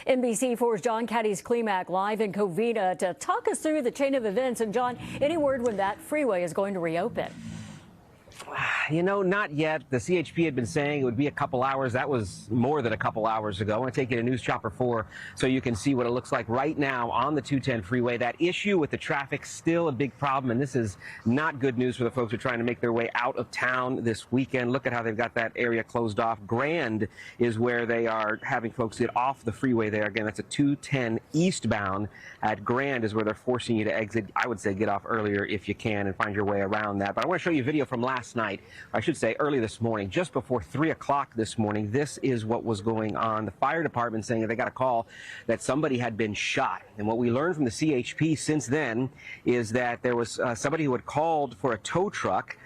NBC4's John Cádiz Klemack live in Covina to talk us through the chain of events. And John, any word when that freeway is going to reopen? You know, not yet. The CHP had been saying it would be a couple hours. That was more than a couple hours ago. I want to take you to News Chopper 4 so you can see what it looks like right now on the 210 freeway. That issue with the traffic still a big problem, and this is not good news for the folks who are trying to make their way out of town this weekend. Look at how they've got that area closed off. Grand is where they are having folks get off the freeway there. Again, that's a 210 eastbound. At Grand is where they're forcing you to exit. I would say get off earlier if you can and find your way around that. But I want to show you a video from last night. I should say early this morning, just before 3 o'clock this morning. This is what was going on. The fire department saying that they got a call that somebody had been shot. And what we learned from the CHP since then is that there was somebody who had called for a tow truck,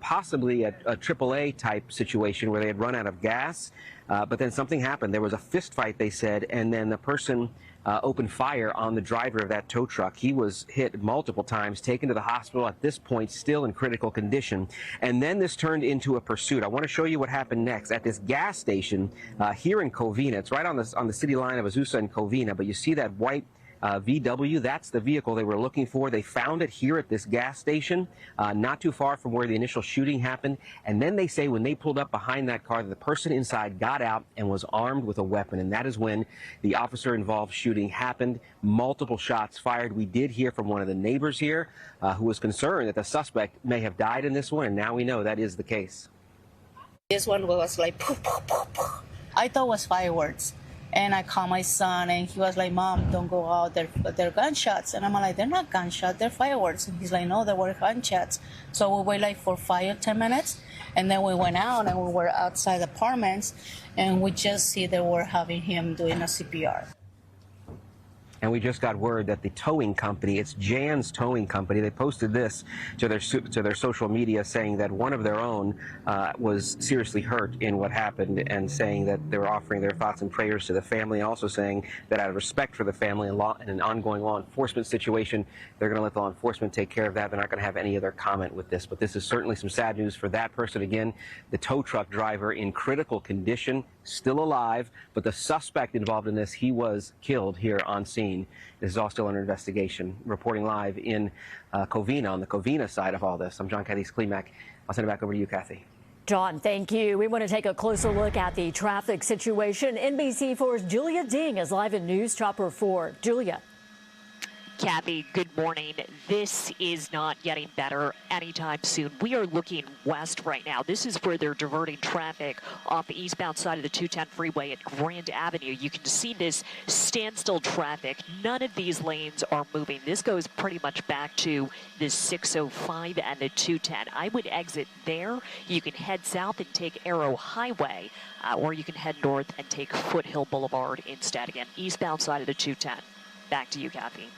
possibly a AAA type situation where they had run out of gas. But then something happened. There was a fist fight, they said, and then the person opened fire on the driver of that tow truck. He was hit multiple times, taken to the hospital, at this point still in critical condition. And then this turned into a pursuit. I want to show you what happened next at this gas station here in Covina. It's right on the city line of Azusa and Covina, but you see that white VW, that's the vehicle they were looking for. They found it here at this gas station, not too far from where the initial shooting happened. And then they say when they pulled up behind that car, the person inside got out and was armed with a weapon. And that is when the officer-involved shooting happened. Multiple shots fired. We did hear from one of the neighbors here who was concerned that the suspect may have died in this one, and now we know that is the case. This one was like, poof, poof, poof, poof. I thought it was fireworks. And I called my son, and he was like, "Mom, don't go out. They're gunshots." And I'm like, "They're not gunshots. They're fireworks." And he's like, "No, they were gunshots." So we waited like for 5 or 10 minutes, and then we went out, and we were outside the apartments, and we just see they were having him doing a CPR. And we just got word that the towing company, it's Jan's Towing Company, they posted this to their social media saying that one of their own was seriously hurt in what happened, and saying that they were offering their thoughts and prayers to the family, and also saying that out of respect for the family and an ongoing law enforcement situation, they're going to let the law enforcement take care of that. They're not going to have any other comment with this. But this is certainly some sad news for that person. Again, the tow truck driver in critical condition, still alive, but the suspect involved in this, he was killed here on scene. This is all still under investigation. Reporting live in Covina, on the Covina side of all this, I'm John Cádiz Klemack. I'll send it back over to you, Kathy. John, thank you. We want to take a closer look at the traffic situation. NBC4's Julia Ding is live in News Chopper 4. Julia. Kathy, good morning. This is not getting better anytime soon. We are looking west right now. This is where they're diverting traffic off the eastbound side of the 210 freeway at Grand Avenue. You can see this standstill traffic. None of these lanes are moving. This goes pretty much back to the 605 and the 210. I would exit there. You can head south and take Arrow Highway, or you can head north and take Foothill Boulevard instead. Again, eastbound side of the 210. Back to you, Kathy.